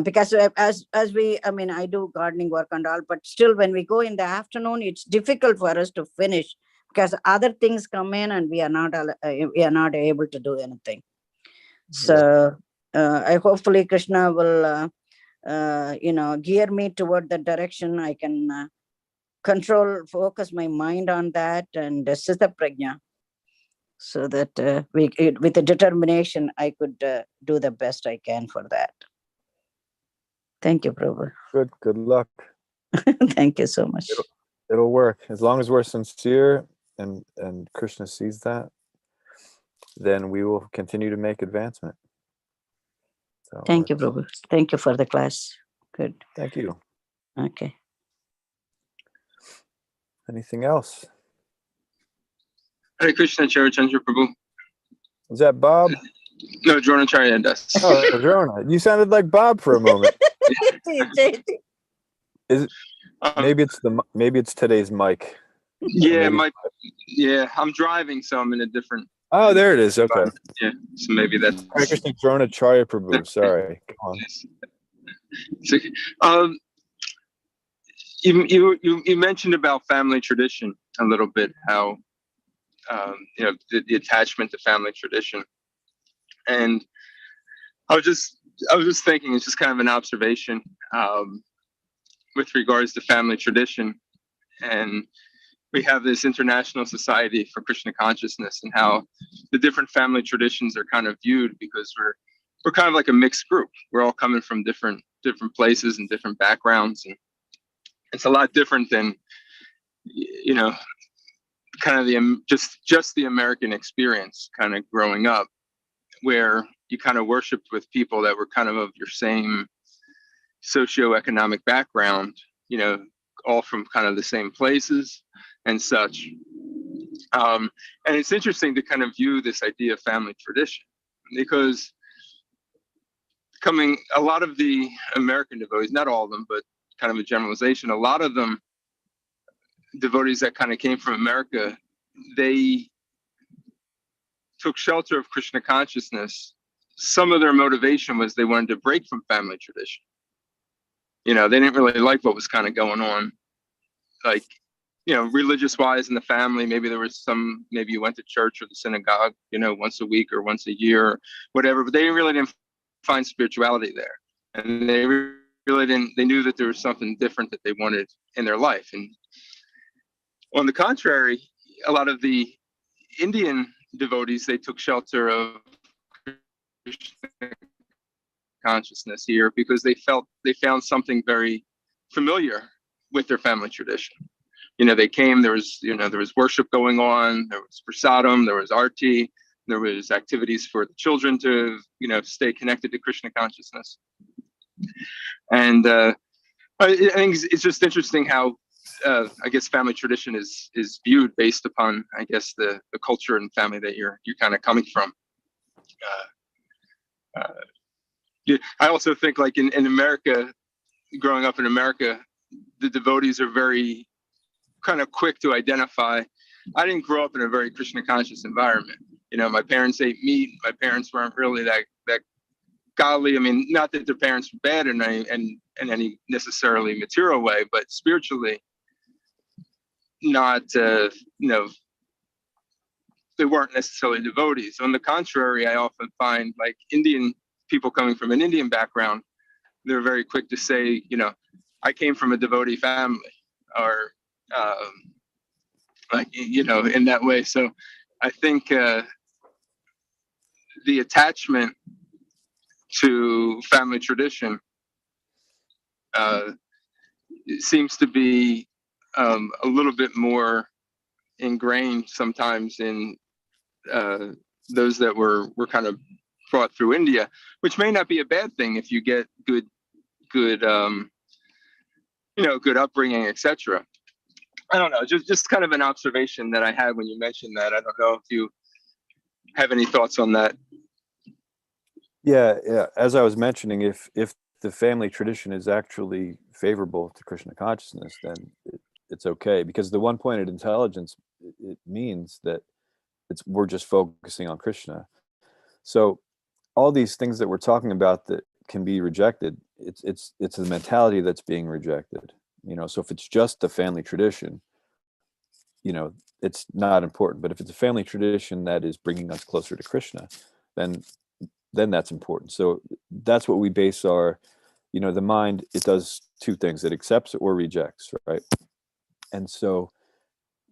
Because as we, I do gardening work and all, but still when we go in the afternoon, it's difficult for us to finish because other things come in and we are not able to do anything. So I hopefully Krishna will, gear me toward that direction. I can focus my mind on that and Siddha Prajna, so that with a determination, I could do the best I can for that. Thank you, Prabhu. Good luck. Thank you so much. It'll work. As long as we're sincere and Krishna sees that, then we will continue to make advancement. So thank you, Prabhu. Thank you for the class. Good. Thank you. Okay. Anything else? Hare Krishna, Charachandra Prabhu. Is that Bob? No, Dronacharya does. Oh, Drona. You sounded like Bob for a moment. Is it, maybe it's today's mic. Yeah, I'm driving, so I'm in a different. Oh, there it is. Okay. Yeah, so maybe that's. Hare Krishna, Dronacharya Prabhu. Sorry. Come on. So, you mentioned about family tradition a little bit, how the attachment to family tradition, and I was just thinking, it's just kind of an observation with regards to family tradition, and we have this International Society for Krishna Consciousness, and how the different family traditions are kind of viewed, because we're kind of like a mixed group. We're all coming from different places and different backgrounds, and it's a lot different than, you know, kind of the just the American experience, kind of growing up, where you kind of worshipped with people that were kind of your same socioeconomic background, you know, all from kind of the same places and such. And it's interesting to kind of view this idea of family tradition, because a lot of the American devotees, not all of them, but kind of a generalization, a lot of them, devotees that kind of came from America, they took shelter of Krishna consciousness. Some of their motivation was they wanted to break from family tradition. You know, they didn't really like what was kind of going on, like, you know, religious wise in the family. Maybe there was maybe you went to church or the synagogue, you know, once a week or once a year or whatever, but they really didn't find spirituality there. And they really didn't, they knew that there was something different that they wanted in their life. And on the contrary, a lot of the Indian devotees, they took shelter of Krishna consciousness here because they found something very familiar with their family tradition. You know, they came, there was worship going on, there was prasadam, there was arti, there was activities for the children to, you know, stay connected to Krishna consciousness. And I think it's just interesting how I guess family tradition is viewed based upon, I guess, the culture and family that you're kind of coming from. I also think, like in America, growing up in America, the devotees are very kind of quick to identify. I didn't grow up in a very Krishna conscious environment. You know, my parents ate meat. My parents weren't really that godly. I mean, not that their parents were bad in any necessarily material way, but spiritually, not, you know, they weren't necessarily devotees. On the contrary, I often find, like, Indian people coming from an Indian background, they're very quick to say, you know, I came from a devotee family, or like, you know, in that way. So I think the attachment to family tradition seems to be a little bit more ingrained sometimes in those that were kind of brought through India, which may not be a bad thing if you get good you know, good upbringing, etc. I don't know, just kind of an observation that I had when you mentioned that. I don't know if you have any thoughts on that. Yeah. As I was mentioning, if the family tradition is actually favorable to Krishna consciousness, then it's okay, because the one-pointed intelligence, it means that we're just focusing on Krishna. So all these things that we're talking about that can be rejected, it's the mentality that's being rejected. You know, so if it's just a family tradition, you know, it's not important. But if it's a family tradition that is bringing us closer to Krishna, then that's important. So that's what we base our, you know, the mind, it does two things: it accepts or rejects, right? And so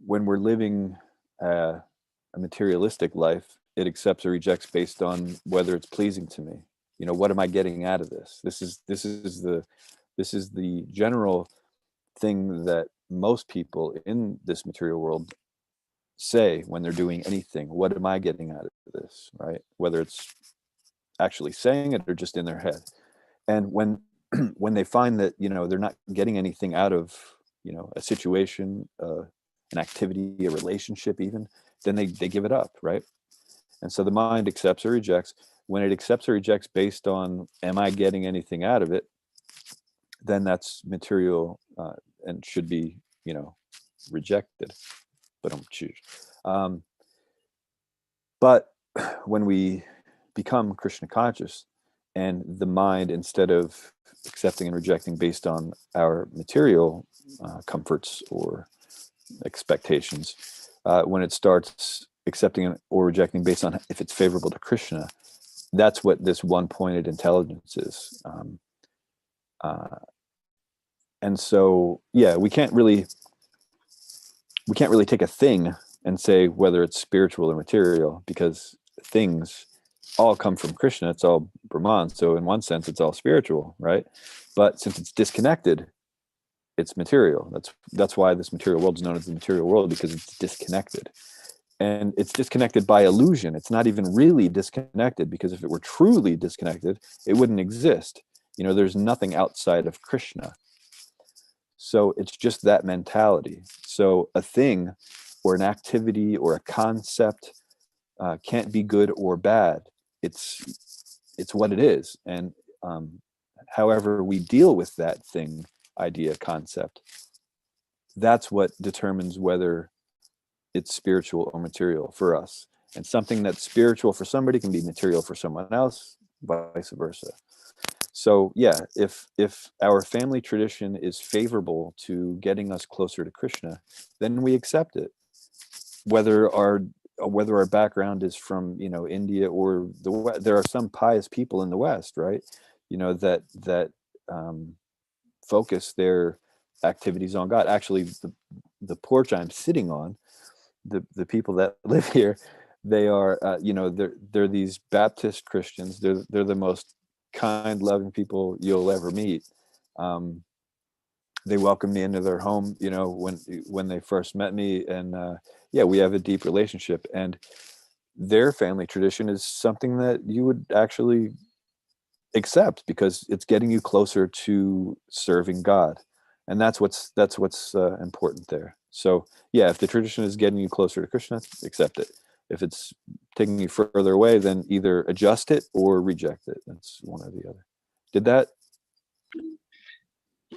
when we're living a materialistic life, it accepts or rejects based on whether it's pleasing to me. You know, what am I getting out of this? This is the general thing that most people in this material world say when they're doing anything. What am I getting out of this, right? Whether it's actually saying it or just in their head. And when they find that, you know, they're not getting anything out of, you know, a situation, an activity, a relationship even, then they give it up, right? And so the mind accepts or rejects. When it accepts or rejects based on, am I getting anything out of it, then that's material and should be, you know, rejected. But don't choose. But when we become Krishna conscious, and the mind, instead of accepting and rejecting based on our material comforts or expectations, when it starts accepting or rejecting based on if it's favorable to Krishna, that's what this one-pointed intelligence is. And so, yeah, we can't really we can't really take a thing and say whether it's spiritual or material, because things all come from Krishna. It's all Brahman. So in one sense, it's all spiritual, right? But since it's disconnected, it's material. That's why this material world is known as the material world, because it's disconnected. And it's disconnected by illusion. It's not even really disconnected, because if it were truly disconnected, it wouldn't exist. There's nothing outside of Krishna. So it's just that mentality. So a thing or an activity or a concept can't be good or bad. It's what it is. And however we deal with that thing, idea, concept, that's what determines whether it's spiritual or material for us. And something that's spiritual for somebody can be material for someone else, vice versa. So yeah, if our family tradition is favorable to getting us closer to Krishna, then we accept it. Whether our background is from India or the West, there are some pious people in the West, right? That focus their activities on God. Actually, the porch I'm sitting on, the people that live here, they are they're these Baptist Christians. They're the most kind, loving people you'll ever meet. They welcomed me into their home, when they first met me, and we have a deep relationship. And their family tradition is something that you would actually accept, because it's getting you closer to serving God, and that's what's important there. So yeah, if the tradition is getting you closer to Krishna, accept it. If it's taking you further away, then either adjust it or reject it. That's one or the other. Did that?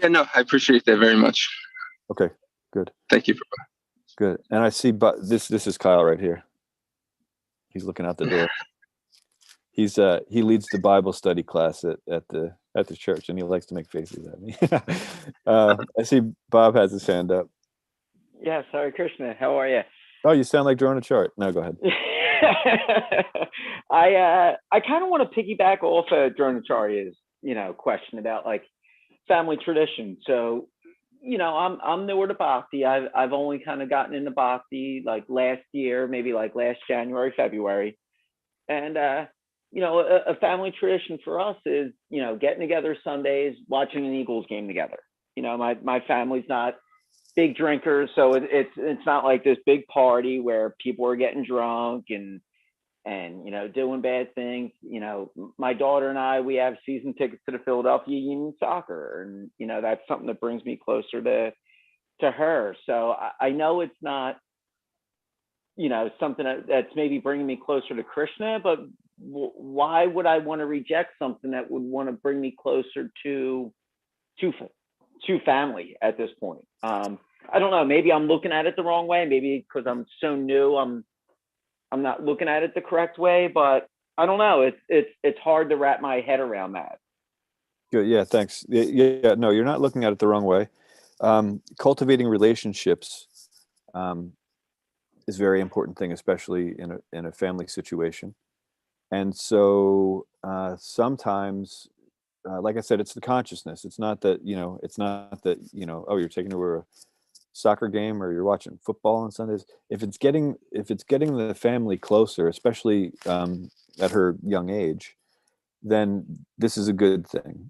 Yeah, no, I appreciate that very much. Okay, good. Thank you. Good. And I see, but this is Kyle right here. He's looking out the door. He leads the Bible study class at the church, and he likes to make faces at me. I see Bob has his hand up. Yeah, sorry, Krishna. How are you? Oh, you sound like Dronacharya. No, go ahead. I kind of want to piggyback off of Dronacharya's, question about like family tradition. So, I'm newer to Bhakti. I've only kind of gotten into Bhakti like last year, maybe like last January, February. And a family tradition for us is, getting together Sundays, watching an Eagles game together. My family's not big drinkers, so it's not like this big party where people are getting drunk and doing bad things. My daughter and I, we have season tickets to the Philadelphia Union Soccer, and that's something that brings me closer to her. So I know it's not something that's maybe bringing me closer to Krishna, but why would I want to reject something that would want to bring me closer to family at this point? I don't know. Maybe I'm looking at it the wrong way. Maybe because I'm so new, I'm not looking at it the correct way. But I don't know. It's hard to wrap my head around that. Good. Yeah. Thanks. Yeah. No, you're not looking at it the wrong way. Cultivating relationships is a very important thing, especially in a family situation. And so sometimes, like I said, it's the consciousness. It's not that, oh, you're taking her to a soccer game or you're watching football on Sundays. If it's getting the family closer, especially at her young age, then this is a good thing.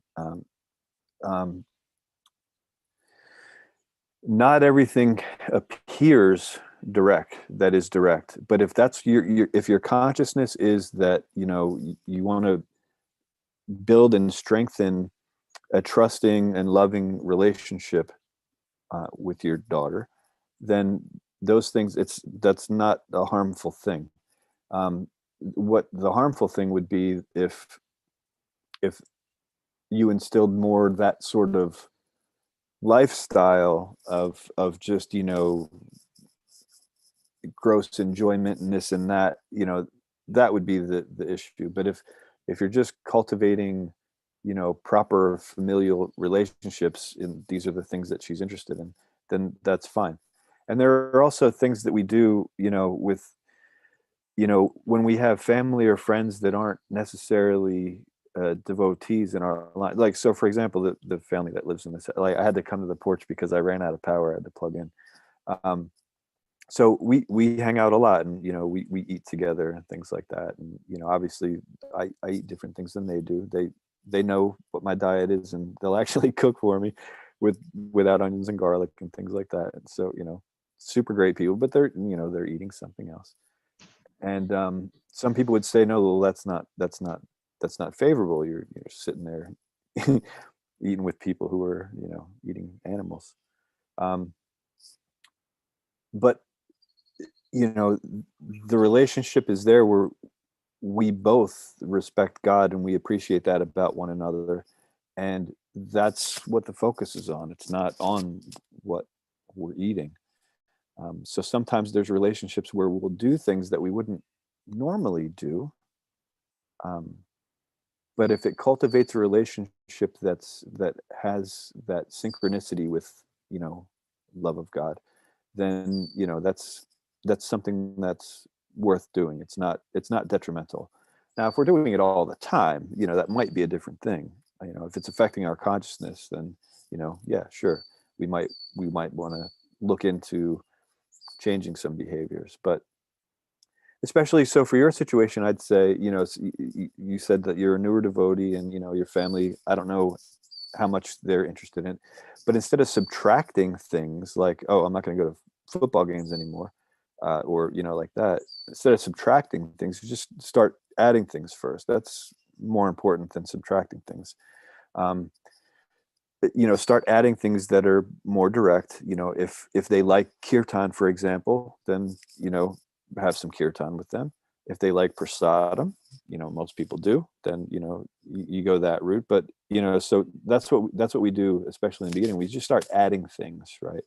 Not everything appears direct, that is direct. But if that's if your consciousness is that, you want to build and strengthen a trusting and loving relationship with your daughter, then those things, that's not a harmful thing. What the harmful thing would be if you instilled more that sort of lifestyle of just gross enjoyment and this and that, that would be the issue. But if you're just cultivating proper familial relationships, and these are the things that she's interested in, then that's fine. And there are also things that we do with when we have family or friends that aren't necessarily devotees in our life. Like, so for example, the family that lives in this, like, I had to come to the porch because I ran out of power. I had to plug in. so we hang out a lot, and we eat together and things like that. And obviously I eat different things than they do. They know what my diet is, and they'll actually cook for me without onions and garlic and things like that. And so super great people, but they're eating something else. And some people would say, no, well, that's not favorable. You're sitting there eating with people who are eating animals. But the relationship is there where we both respect God and we appreciate that about one another, and that's what the focus is on. It's not on what we're eating. So sometimes there's relationships where we'll do things that we wouldn't normally do, but if it cultivates a relationship that has that synchronicity with love of God, then that's something that's worth doing. It's not detrimental. Now, if we're doing it all the time, that might be a different thing. If it's affecting our consciousness, then yeah, sure, we might want to look into changing some behaviors. But especially so for your situation, I'd say, you said that you're a newer devotee, and your family, I don't know how much they're interested in, but instead of subtracting things like, oh, I'm not going to go to football games anymore, or like that, instead of subtracting things, you just start adding things first. That's more important than subtracting things. Start adding things that are more direct. If they like kirtan, for example, then have some kirtan with them. If they like prasadam, most people do, then you go that route. But so that's what we do, especially in the beginning. We just start adding things, right?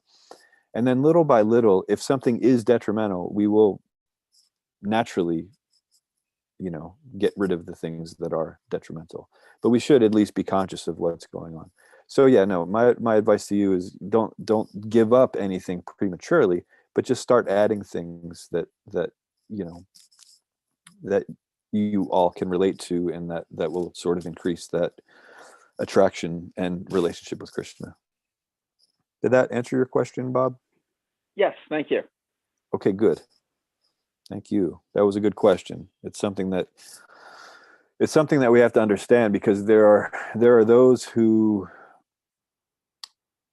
And then little by little, if something is detrimental, we will naturally get rid of the things that are detrimental. But we should at least be conscious of what's going on. So yeah, no, my advice to you is don't give up anything prematurely, but just start adding things that you all can relate to, and that will sort of increase that attraction and relationship with Krishna. Did that answer your question, Bob? Yes, thank you. Okay, good. Thank you. That was a good question. It's something that we have to understand, because there are those who,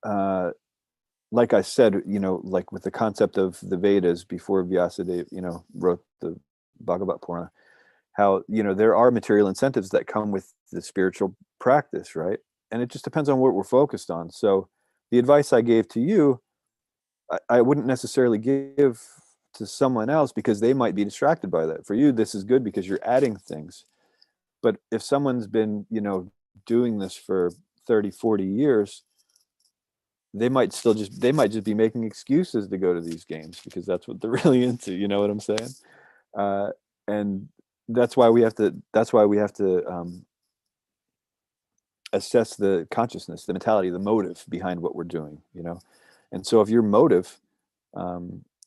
like I said, like with the concept of the Vedas before Vyasadeva, wrote the Bhagavad Purana, how, there are material incentives that come with the spiritual practice, right? And it just depends on what we're focused on. So the advice I gave to you, I wouldn't necessarily give to someone else, because they might be distracted by that. For you, this is good because you're adding things. But if someone's been, doing this for 30, 40 years, they might just be making excuses to go to these games because that's what they're really into. You know what I'm saying? And that's why we have to assess the consciousness, the mentality, the motive behind what we're doing, And so if your motive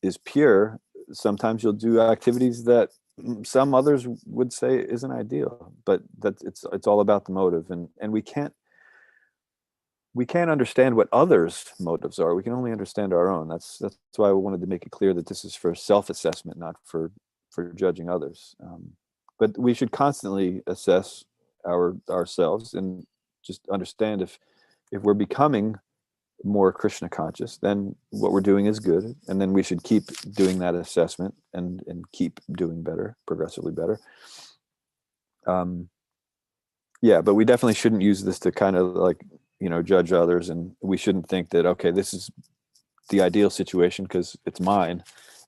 is pure, sometimes you'll do activities that some others would say isn't ideal, but it's all about the motive, and we can't understand what others' motives are. We can only understand our own. That's why I wanted to make it clear that this is for self-assessment, not for judging others. But we should constantly assess ourselves and just understand if we're becoming more Krishna conscious, then what we're doing is good, and then we should keep doing that assessment and keep doing better, progressively better. Yeah, but we definitely shouldn't use this to kind of like judge others, and we shouldn't think that, okay, this is the ideal situation because it's mine,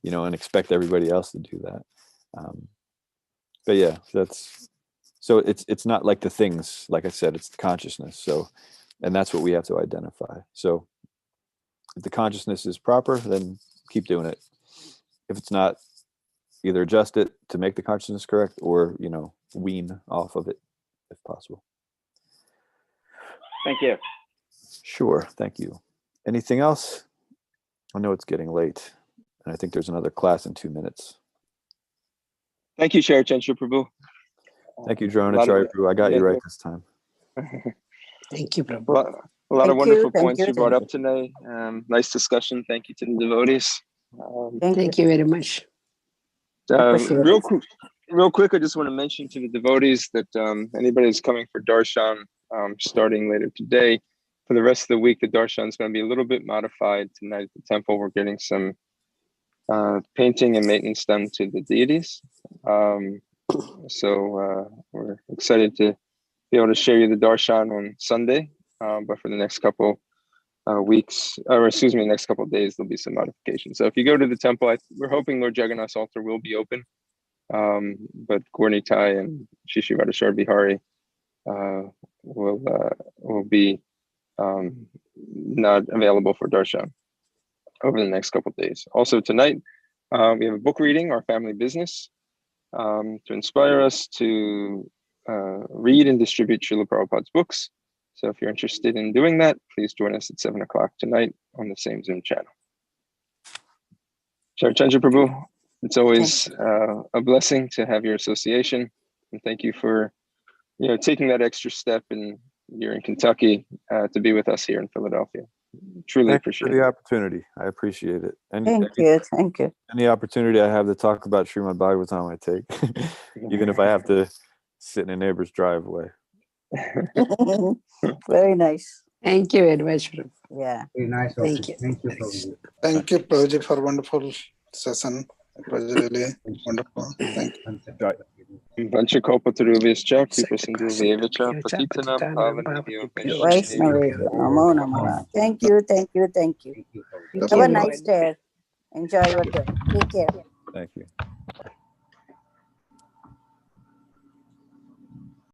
and expect everybody else to do that. But yeah, so it's not like the things, like I said, it's the consciousness. So, and that's what we have to identify. So if the consciousness is proper, then keep doing it. If it's not, either adjust it to make the consciousness correct, or wean off of it if possible. Thank you. Sure, thank you. Anything else? I know it's getting late, and I think there's another class in 2 minutes. Thank you, Sharachansha Prabhu. Thank you, Dronacharya Prabhu. I got you right this time. Thank you, Prabhu. A lot of wonderful points you brought up today. Nice discussion. Thank you to the devotees. Thank you very much. Real quick, I just want to mention to the devotees that anybody who's coming for darshan, starting later today, for the rest of the week, the darshan is going to be a little bit modified. Tonight at the temple, we're getting some painting and maintenance done to the deities. So we're excited to be able to share you the darshan on Sunday, but for the next couple weeks, or excuse me, next couple of days, there'll be some modifications. So if you go to the temple, we're hoping Lord Jagannath's altar will be open, but Gaurnitai and Shishi Radheshwar Bihari will be not available for darshan over the next couple of days. Also tonight, we have a book reading, Our Family Business, to inspire us to read and distribute Srila Prabhupada's books. So if you're interested in doing that, please join us at 7 o'clock tonight on the same Zoom channel. Charachandra Prabhu, it's always a blessing to have your association, and thank you for taking that extra step, and you're in Kentucky to be with us here in Philadelphia. Truly appreciate the opportunity. I appreciate it. And Thank you. Any opportunity I have to talk about Srimad Bhagavatam, I take, even if I have to sit in a neighbor's driveway. Very nice. Thank you very much. Yeah. Very nice. Thank you. Thank you, Prabhuji, for wonderful session. It was really wonderful. Thank you. Vanchakalpatarubhyascha Kripasinduvyeva Patitanam Pavanabhyo Vaishnavebhyo Namo Namaha. Thank you. Bye-bye. Have a nice day. Enjoy your day. Take care. Thank you.